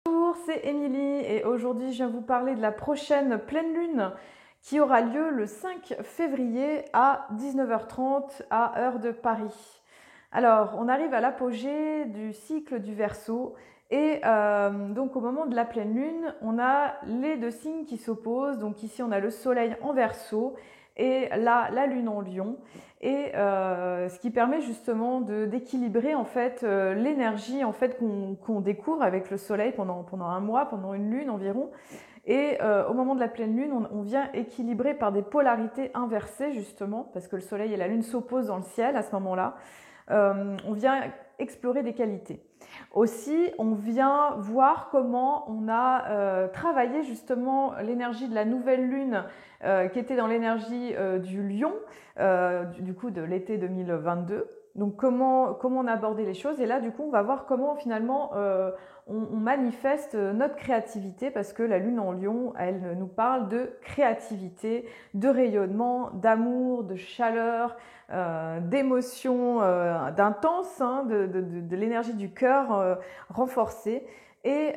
Bonjour, c'est Émilie et aujourd'hui je viens vous parler de la prochaine pleine lune qui aura lieu le 5 février à 19h30 à heure de Paris. Alors, on arrive à l'apogée du cycle du Verseau et donc au moment de la pleine lune, on a les deux signes qui s'opposent. Donc ici, on a le soleil en Verseau et là, la lune en Lion. Et ce qui permet justement d'équilibrer en fait l'énergie en fait qu'on découvre avec le soleil pendant un mois, pendant une lune environ. Et au moment de la pleine lune, on vient équilibrer par des polarités inversées justement, parce que le soleil et la lune s'opposent dans le ciel à ce moment-là. On vient explorer des qualités. Aussi, on vient voir comment on a travaillé justement l'énergie de la nouvelle lune qui était dans l'énergie du lion, du coup de l'été 2022. Donc comment on a abordé les choses et là du coup on va voir comment finalement on manifeste notre créativité parce que la lune en lion elle nous parle de créativité, de rayonnement, d'amour, de chaleur, d'émotion d'intense, hein, de l'énergie du cœur renforcée. Et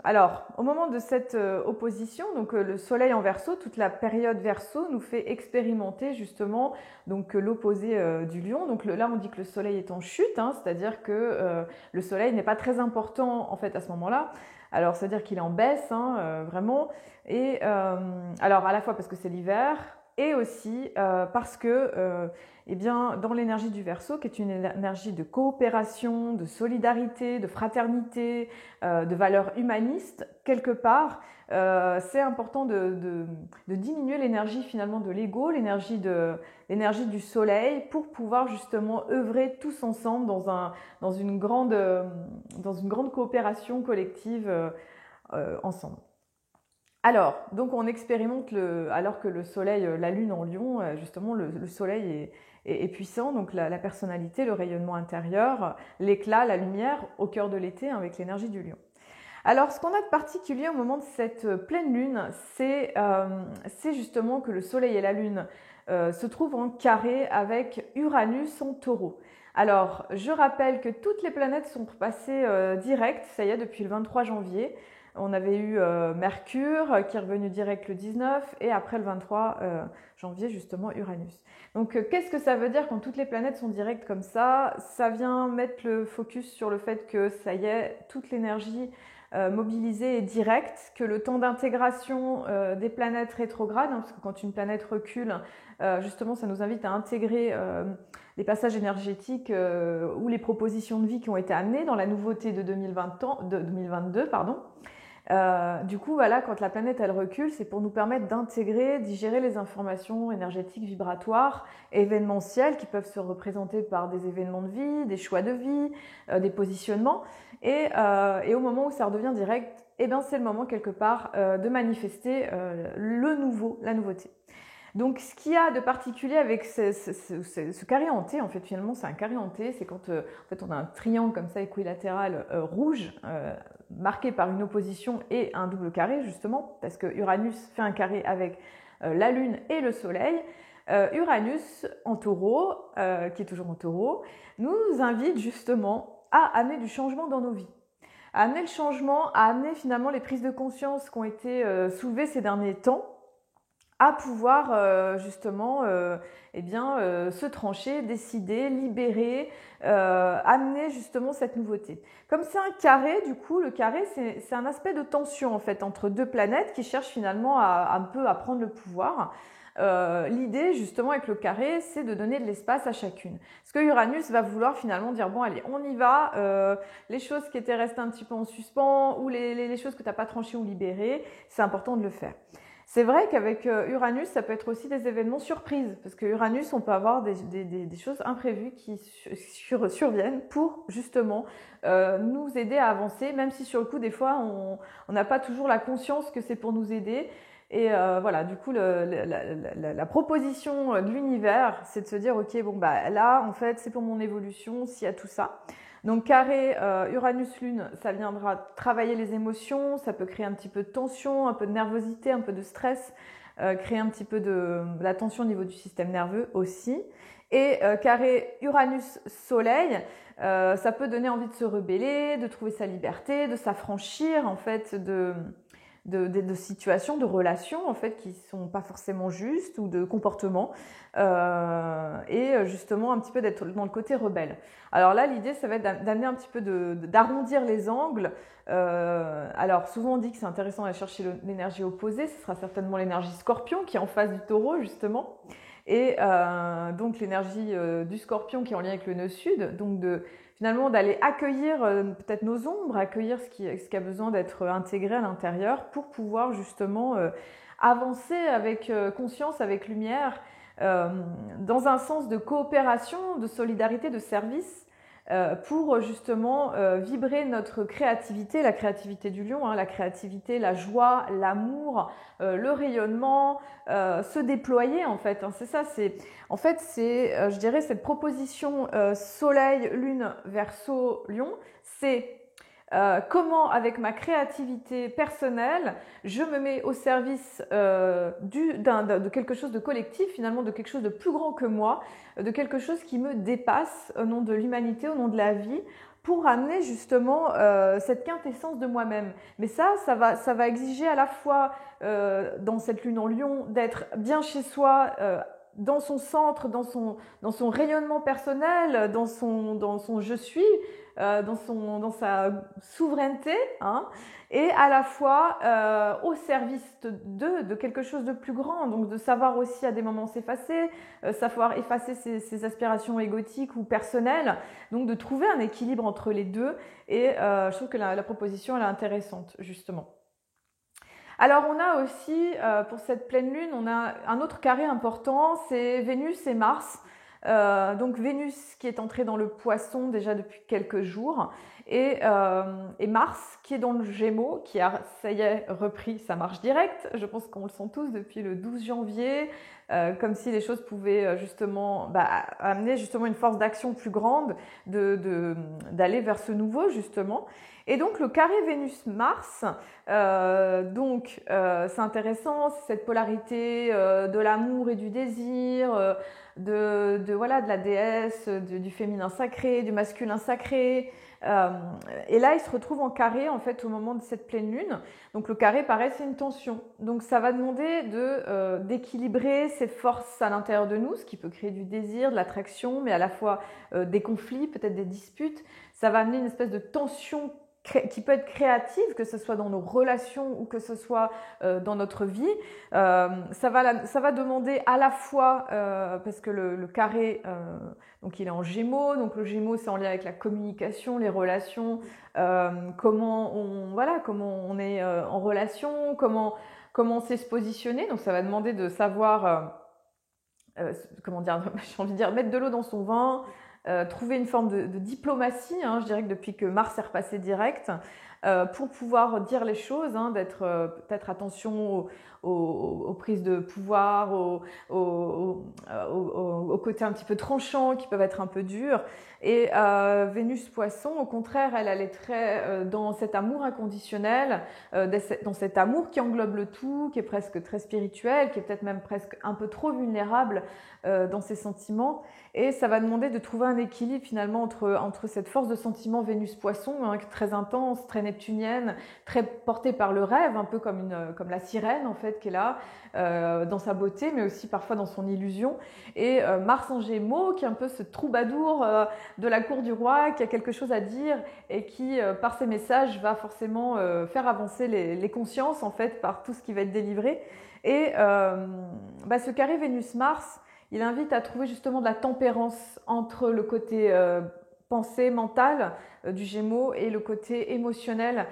alors, au moment de cette opposition, donc le soleil en Verseau, toute la période Verseau nous fait expérimenter justement donc l'opposé du lion. Donc là, on dit que le soleil est en chute, hein, c'est-à-dire que le soleil n'est pas très important en fait à ce moment-là. Alors, c'est-à-dire qu'il est en baisse, hein, vraiment. Et alors, à la fois parce que c'est l'hiver, et aussi parce que eh bien, dans l'énergie du Verseau, qui est une énergie de coopération, de solidarité, de fraternité, de valeurs humanistes, quelque part, c'est important de diminuer l'énergie finalement de l'ego, l'énergie du soleil, pour pouvoir justement œuvrer tous ensemble dans une grande coopération collective ensemble. Alors, donc on expérimente alors que le soleil, la lune en lion, justement le soleil est puissant, donc la personnalité, le rayonnement intérieur, l'éclat, la lumière au cœur de l'été avec l'énergie du lion. Alors, ce qu'on a de particulier au moment de cette pleine lune, c'est justement que le soleil et la lune se trouvent en carré avec Uranus en taureau. Alors, je rappelle que toutes les planètes sont passées direct, ça y est, depuis le 23 janvier. On avait eu Mercure qui est revenu direct le 19 et après le 23 janvier justement Uranus. Donc qu'est-ce que ça veut dire quand toutes les planètes sont directes comme ça? Ça vient mettre le focus sur le fait que ça y est, toute l'énergie mobilisée est directe, que le temps d'intégration des planètes rétrogrades, hein, parce que quand une planète recule, justement ça nous invite à intégrer les passages énergétiques ou les propositions de vie qui ont été amenées dans la nouveauté de 2022, pardon. Du coup, voilà, quand la planète elle recule, c'est pour nous permettre d'intégrer, digérer les informations énergétiques, vibratoires, événementielles qui peuvent se représenter par des événements de vie, des choix de vie, des positionnements. Et au moment où ça redevient direct, eh ben, c'est le moment quelque part de manifester le nouveau, la nouveauté. Donc, ce qu'il y a de particulier avec ce carré en T, en fait, finalement, c'est un carré en T, c'est quand en fait, on a un triangle comme ça équilatéral rouge marqué par une opposition et un double carré, justement, parce que Uranus fait un carré avec la Lune et le Soleil. Uranus en taureau, qui est toujours en taureau, nous invite justement à amener du changement dans nos vies. À amener le changement, à amener finalement les prises de conscience qui ont été soulevées ces derniers temps, à pouvoir justement se trancher, décider, libérer, amener justement cette nouveauté. Comme c'est un carré, du coup, le carré, c'est un aspect de tension en fait entre deux planètes qui cherchent finalement un peu à prendre le pouvoir. L'idée justement avec le carré, c'est de donner de l'espace à chacune. Parce que Uranus va vouloir finalement dire bon allez, on y va, les choses qui étaient restées un petit peu en suspens ou les choses que tu n'as pas tranchées ou libérées, c'est important de le faire. C'est vrai qu'avec Uranus, ça peut être aussi des événements surprises, parce que Uranus, on peut avoir des choses imprévues qui surviennent pour justement nous aider à avancer, même si sur le coup, des fois, on n'a pas toujours la conscience que c'est pour nous aider. Et voilà, du coup, la proposition de l'univers, c'est de se dire, ok, bon, bah là, en fait, c'est pour mon évolution, s'il y a tout ça. Donc carré Uranus-Lune, ça viendra travailler les émotions, ça peut créer un petit peu de tension, un peu de nervosité, un peu de stress, créer un petit peu de la tension au niveau du système nerveux aussi. Et carré Uranus-Soleil, ça peut donner envie de se rebeller, de trouver sa liberté, de s'affranchir en fait de situations, de relations en fait qui sont pas forcément justes ou de comportements et justement un petit peu d'être dans le côté rebelle. Alors là, l'idée, ça va être d'amener un petit peu d'arrondir les angles. Alors souvent on dit que c'est intéressant d'aller chercher l'énergie opposée, ce sera certainement l'énergie Scorpion qui est en face du Taureau justement. Et donc l'énergie du Scorpion qui est en lien avec le nœud sud, donc finalement d'aller accueillir peut-être nos ombres, accueillir ce qui a besoin d'être intégré à l'intérieur pour pouvoir justement avancer avec conscience, avec lumière, dans un sens de coopération, de solidarité, de service, pour justement vibrer notre créativité, la créativité du lion, hein, la créativité, la joie, l'amour, le rayonnement, se déployer en fait. Hein, c'est ça, en fait c'est, je dirais, cette proposition Soleil, Lune, Verseau, Lion, c'est comment avec ma créativité personnelle, je me mets au service de quelque chose de collectif, finalement de quelque chose de plus grand que moi, de quelque chose qui me dépasse au nom de l'humanité, au nom de la vie, pour amener justement cette quintessence de moi-même. Mais ça va exiger à la fois dans cette lune en lion d'être bien chez soi, dans son centre, dans son rayonnement personnel, dans son je suis, dans sa souveraineté, hein, et à la fois au service de quelque chose de plus grand, donc de savoir aussi à des moments s'effacer, savoir effacer ses aspirations égotiques ou personnelles, donc de trouver un équilibre entre les deux, et je trouve que la proposition elle est intéressante justement. Alors on a aussi, pour cette pleine lune, on a un autre carré important, c'est Vénus et Mars. Donc Vénus qui est entrée dans le Poisson déjà depuis quelques jours et Mars qui est dans le Gémeaux, qui a, ça y est, repris sa marche directe. Je pense qu'on le sent tous depuis le 12 janvier, comme si les choses pouvaient justement amener justement une force d'action plus grande, d'aller vers ce nouveau justement. Et donc le carré Vénus-Mars, c'est intéressant, c'est cette polarité de l'amour et du désir, de la déesse, du féminin sacré, du masculin sacré. Et là, il se retrouve en carré en fait au moment de cette pleine lune. Donc le carré, pareil, c'est une tension. Donc ça va demander d'équilibrer ces forces à l'intérieur de nous, ce qui peut créer du désir, de l'attraction, mais à la fois des conflits, peut-être des disputes. Ça va amener une espèce de tension qui peut être créative, que ce soit dans nos relations ou que ce soit dans notre vie. Ça va demander à la fois, parce que le carré, donc il est en Gémeaux, donc le Gémeaux c'est en lien avec la communication, les relations, comment on est en relation, comment on sait se positionner. Donc ça va demander de savoir, comment dire, j'ai envie de dire, mettre de l'eau dans son vin, trouver une forme de diplomatie, hein, je dirais que depuis que Mars est repassé direct, pour pouvoir dire les choses, hein, d'être peut-être attention aux prises de pouvoir, au côté un petit peu tranchant qui peuvent être un peu durs. Et Vénus Poisson, au contraire, elle est très dans cet amour inconditionnel, dans cet amour qui englobe le tout, qui est presque très spirituel, qui est peut-être même presque un peu trop vulnérable dans ses sentiments. Et ça va demander de trouver un équilibre finalement entre cette force de sentiment Vénus-Poisson, hein, très intense, très neptunienne, très portée par le rêve, un peu comme la sirène en fait qui est là, dans sa beauté, mais aussi parfois dans son illusion. Et Mars en Gémeaux, qui est un peu ce troubadour de la cour du roi, qui a quelque chose à dire et qui, par ses messages, va forcément faire avancer les consciences en fait par tout ce qui va être délivré. Et ce carré Vénus-Mars, il invite à trouver justement de la tempérance entre le côté pensée mentale du Gémeaux et le côté émotionnel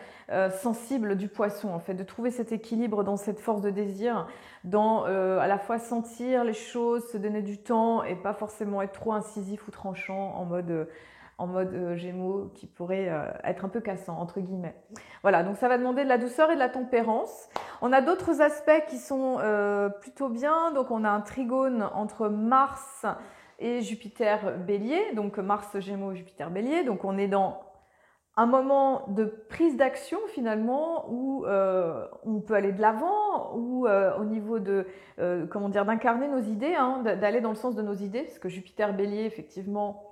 sensible du Poisson, en fait, de trouver cet équilibre dans cette force de désir, dans à la fois sentir les choses, se donner du temps et pas forcément être trop incisif ou tranchant en mode Gémeaux qui pourrait être un peu cassant, entre guillemets. Voilà, donc ça va demander de la douceur et de la tempérance. On a d'autres aspects qui sont plutôt bien. Donc on a un trigone entre Mars et Jupiter Bélier. Donc Mars Gémeaux, Jupiter Bélier. Donc on est dans un moment de prise d'action finalement où on peut aller de l'avant, où au niveau de, comment dire, d'incarner nos idées, hein, d'aller dans le sens de nos idées, parce que Jupiter Bélier, effectivement,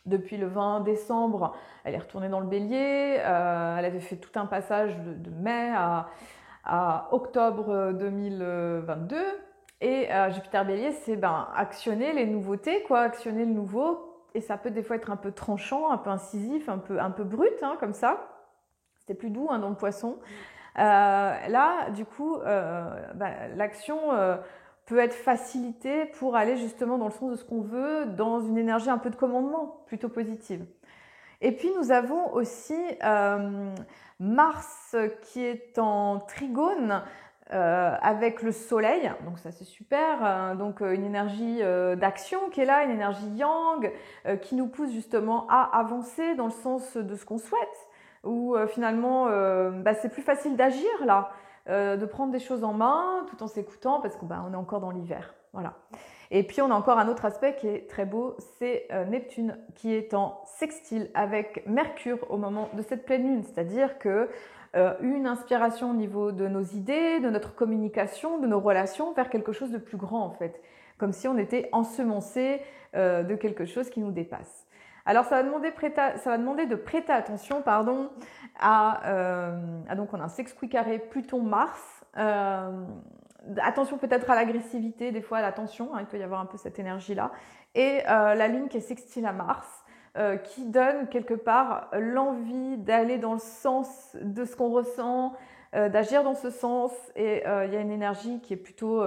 depuis le 20 décembre, elle est retournée dans le Bélier, elle avait fait tout un passage de mai à octobre 2022, et Jupiter Bélier, c'est actionner les nouveautés, quoi, actionner le nouveau. Et ça peut des fois être un peu tranchant, un peu incisif, un peu brut, hein, comme ça. C'était plus doux dans le Poisson. Là, du coup, l'action peut être facilitée pour aller justement dans le sens de ce qu'on veut, dans une énergie un peu de commandement, plutôt positive. Et puis, nous avons aussi Mars qui est en trigone avec le soleil, donc ça c'est super, donc une énergie d'action qui est là, une énergie yang qui nous pousse justement à avancer dans le sens de ce qu'on souhaite, où finalement c'est plus facile d'agir là, de prendre des choses en main tout en s'écoutant parce qu'on est encore dans l'hiver, voilà. Et puis on a encore un autre aspect qui est très beau, c'est Neptune qui est en sextile avec Mercure au moment de cette pleine lune, c'est-à-dire que une inspiration au niveau de nos idées, de notre communication, de nos relations vers quelque chose de plus grand en fait, comme si on était ensemencé de quelque chose qui nous dépasse. Alors ça va demander de prêter attention donc on a un sexquicarré Pluton-Mars. Attention peut-être à l'agressivité, des fois à la tension, hein, il peut y avoir un peu cette énergie-là. Et la Lune qui est sextile à Mars, qui donne quelque part l'envie d'aller dans le sens de ce qu'on ressent, d'agir dans ce sens. Et il y a une énergie qui est plutôt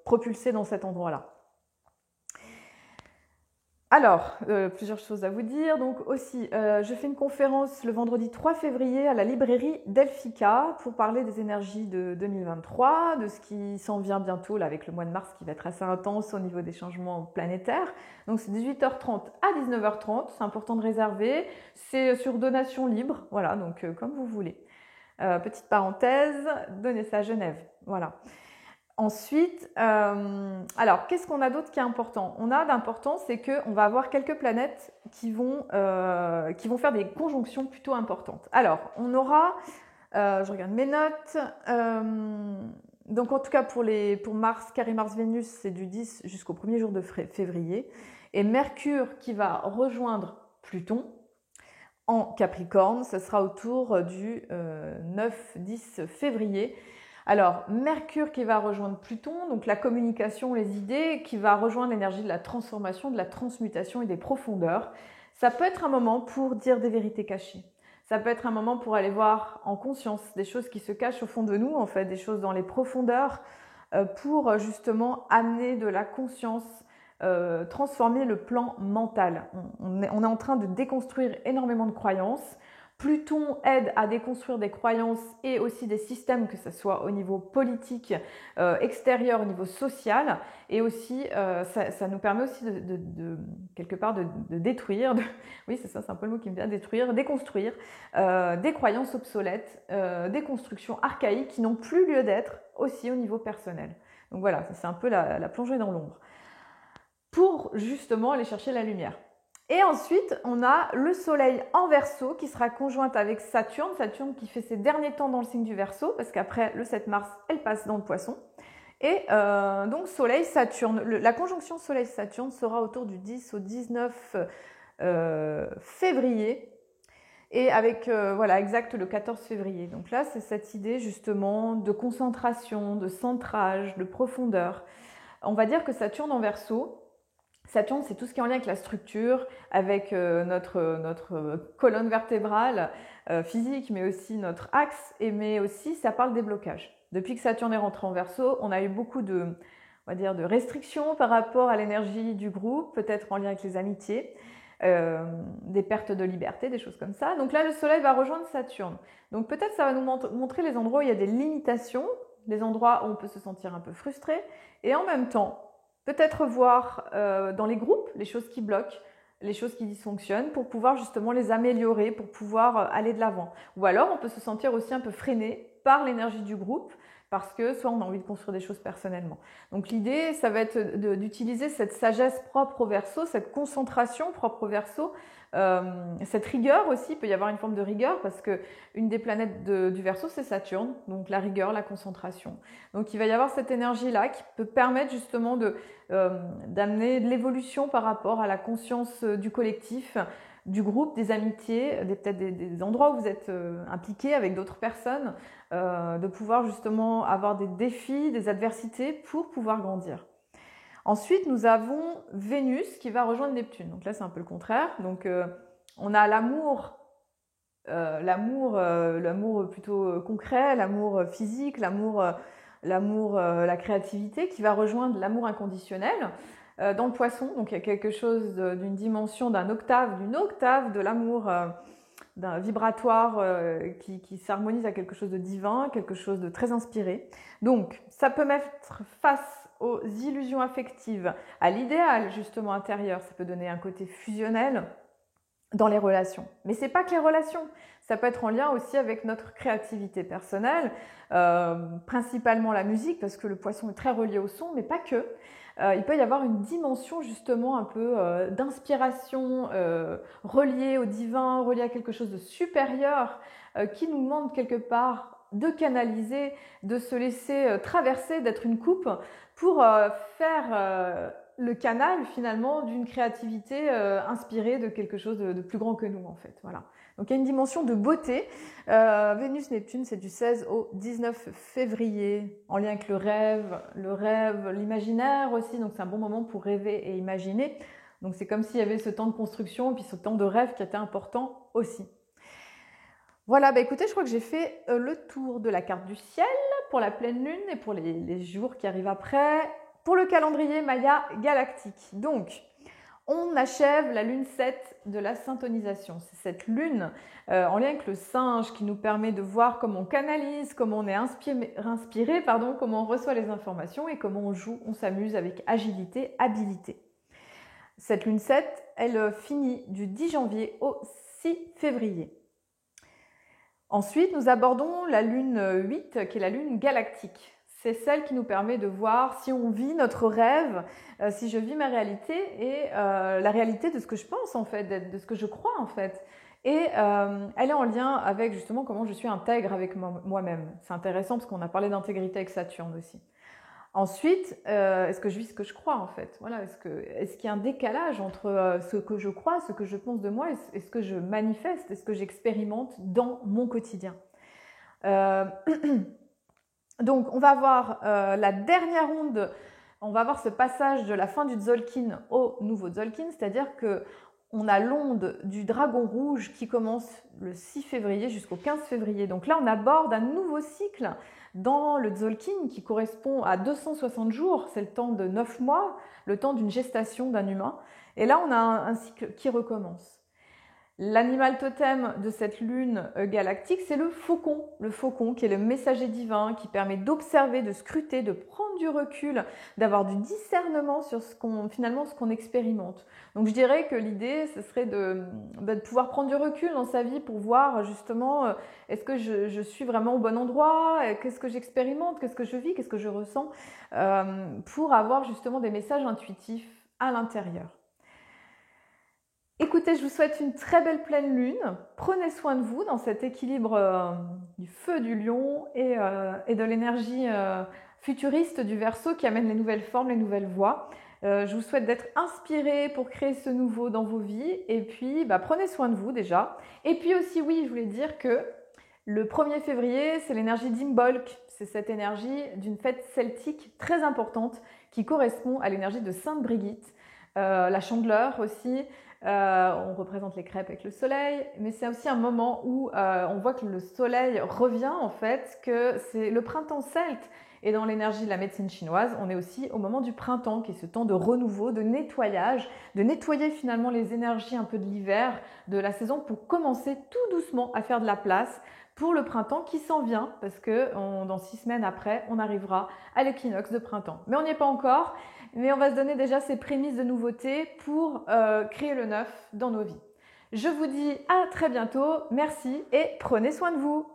propulsée dans cet endroit-là. Alors, plusieurs choses à vous dire. Donc aussi, je fais une conférence le vendredi 3 février à la librairie Delphica pour parler des énergies de 2023, de ce qui s'en vient bientôt là, avec le mois de mars qui va être assez intense au niveau des changements planétaires. Donc c'est 18h30 à 19h30, c'est important de réserver. C'est sur donation libre, voilà, donc comme vous voulez. Petite parenthèse, donnez ça à Genève, voilà. Ensuite, alors qu'est-ce qu'on a d'autre qui est important? On a d'important, c'est qu'on va avoir quelques planètes qui vont faire des conjonctions plutôt importantes. Alors, on aura, je regarde mes notes, donc en tout cas pour Mars, carré Mars-Vénus, c'est du 10 jusqu'au premier jour de février, et Mercure qui va rejoindre Pluton en Capricorne, ce sera autour du 9-10 février. Alors, Mercure qui va rejoindre Pluton, donc la communication, les idées, qui va rejoindre l'énergie de la transformation, de la transmutation et des profondeurs. Ça peut être un moment pour dire des vérités cachées. Ça peut être un moment pour aller voir en conscience des choses qui se cachent au fond de nous, en fait, des choses dans les profondeurs, pour justement amener de la conscience, transformer le plan mental. On est en train de déconstruire énormément de croyances. Pluton aide à déconstruire des croyances et aussi des systèmes, que ce soit au niveau politique, extérieur, au niveau social. Et aussi, ça nous permet aussi quelque part de détruire, oui c'est ça, c'est un peu le mot qui me vient, détruire, déconstruire des croyances obsolètes, des constructions archaïques qui n'ont plus lieu d'être aussi au niveau personnel. Donc voilà, c'est un peu la plongée dans l'ombre. Pour justement aller chercher la lumière. Et ensuite, on a le Soleil en Verseau qui sera conjointe avec Saturne. Saturne qui fait ses derniers temps dans le signe du Verseau parce qu'après le 7 mars, elle passe dans le Poisson. Et donc Soleil-Saturne, la conjonction Soleil-Saturne sera autour du 10 au 19 février. Et avec, exact le 14 février. Donc là, c'est cette idée justement de concentration, de centrage, de profondeur. On va dire que Saturne en Verseau, Saturne, c'est tout ce qui est en lien avec la structure, avec notre colonne vertébrale physique, mais aussi notre axe, mais aussi ça parle des blocages. Depuis que Saturne est rentré en Verseau, on a eu beaucoup de restrictions par rapport à l'énergie du groupe, peut-être en lien avec les amitiés, des pertes de liberté, des choses comme ça. Donc là, le Soleil va rejoindre Saturne. Donc peut-être ça va nous montrer les endroits où il y a des limitations, les endroits où on peut se sentir un peu frustré, et en même temps, peut-être voir dans les groupes les choses qui bloquent, les choses qui dysfonctionnent pour pouvoir justement les améliorer, pour pouvoir aller de l'avant. Ou alors on peut se sentir aussi un peu freiné par l'énergie du groupe parce que soit on a envie de construire des choses personnellement. Donc l'idée, ça va être d'utiliser cette sagesse propre au Verseau, cette concentration propre au Verseau, cette rigueur aussi. Il peut y avoir une forme de rigueur parce que une des planètes du Verseau, c'est Saturne, donc la rigueur, la concentration. Donc il va y avoir cette énergie-là qui peut permettre justement d'amener de l'évolution par rapport à la conscience du collectif, du groupe, des amitiés, peut-être des endroits où vous êtes impliqués avec d'autres personnes, de pouvoir justement avoir des défis, des adversités pour pouvoir grandir. Ensuite, nous avons Vénus qui va rejoindre Neptune. Donc là, c'est un peu le contraire. Donc, on a l'amour plutôt concret, l'amour physique, la créativité qui va rejoindre l'amour inconditionnel dans le Poisson. Donc, il y a quelque chose d'une dimension, d'une octave de l'amour d'un vibratoire qui s'harmonise à quelque chose de divin, quelque chose de très inspiré. Donc, ça peut mettre face aux illusions affectives, à l'idéal justement intérieur. Ça peut donner un côté fusionnel dans les relations. Mais c'est pas que les relations. Ça peut être en lien aussi avec notre créativité personnelle, principalement la musique, parce que le Poisson est très relié au son, mais pas que. Il peut y avoir une dimension justement un peu d'inspiration reliée au divin, reliée à quelque chose de supérieur, qui nous demande quelque part de canaliser, de se laisser traverser, d'être une coupe pour faire le canal finalement d'une créativité inspirée de quelque chose de plus grand que nous en fait. Voilà. Donc il y a une dimension de beauté. Vénus-Neptune, c'est du 16 au 19 février, en lien avec le rêve, l'imaginaire aussi. Donc c'est un bon moment pour rêver et imaginer. Donc c'est comme s'il y avait ce temps de construction et puis ce temps de rêve qui était important aussi. Voilà, écoutez, je crois que j'ai fait le tour de la carte du ciel pour la pleine lune et pour les jours qui arrivent après. Pour le calendrier Maya galactique. Donc, on achève la lune 7 de la syntonisation. C'est cette lune en lien avec le singe qui nous permet de voir comment on canalise, comment on est inspiré, comment on reçoit les informations et comment on joue, on s'amuse avec agilité, habileté. Cette lune 7, elle finit du 10 janvier au 6 février. Ensuite, nous abordons la lune 8 qui est la lune galactique. C'est celle qui nous permet de voir si on vit notre rêve, si je vis ma réalité et la réalité de ce que je pense en fait, de ce que je crois en fait. Et elle est en lien avec justement comment je suis intègre avec moi-même. C'est intéressant parce qu'on a parlé d'intégrité avec Saturne aussi. Ensuite, est-ce que je vis ce que je crois en fait? Voilà, est-ce qu'il y a un décalage entre ce que je crois, ce que je pense de moi et ce que je manifeste, et ce que j'expérimente dans mon quotidien? Donc, on va avoir la dernière onde, on va avoir ce passage de la fin du Tzolk'in au nouveau Tzolk'in, c'est-à-dire qu'on a l'onde du dragon rouge qui commence le 6 février jusqu'au 15 février. Donc là, on aborde un nouveau cycle dans le Tzolk'in qui correspond à 260 jours, c'est le temps de 9 mois, le temps d'une gestation d'un humain. Et là, on a un cycle qui recommence. L'animal totem de cette lune galactique, c'est le faucon qui est le messager divin, qui permet d'observer, de scruter, de prendre du recul, d'avoir du discernement sur finalement ce qu'on expérimente. Donc je dirais que l'idée, ce serait de pouvoir prendre du recul dans sa vie pour voir justement est-ce que je suis vraiment au bon endroit, qu'est-ce que j'expérimente, qu'est-ce que je vis, qu'est-ce que je ressens, pour avoir justement des messages intuitifs à l'intérieur. Écoutez, je vous souhaite une très belle pleine lune. Prenez soin de vous dans cet équilibre du feu du lion et de l'énergie futuriste du Verseau qui amène les nouvelles formes, les nouvelles voies. Je vous souhaite d'être inspirés pour créer ce nouveau dans vos vies. Et puis, prenez soin de vous déjà. Et puis aussi, oui, je voulais dire que le 1er février, c'est l'énergie d'Imbolc. C'est cette énergie d'une fête celtique très importante qui correspond à l'énergie de Sainte Brigitte. La Chandeleur aussi. On représente les crêpes avec le soleil, mais c'est aussi un moment où on voit que le soleil revient en fait, que c'est le printemps celte. Et dans l'énergie de la médecine chinoise, on est aussi au moment du printemps, qui est ce temps de renouveau, de nettoyage, de nettoyer finalement les énergies un peu de l'hiver, de la saison, pour commencer tout doucement à faire de la place pour le printemps qui s'en vient, parce que dans 6 semaines après, on arrivera à l'équinoxe de printemps. Mais on n'y est pas encore, mais on va se donner déjà ces prémices de nouveautés pour créer le neuf dans nos vies. Je vous dis à très bientôt, merci et prenez soin de vous.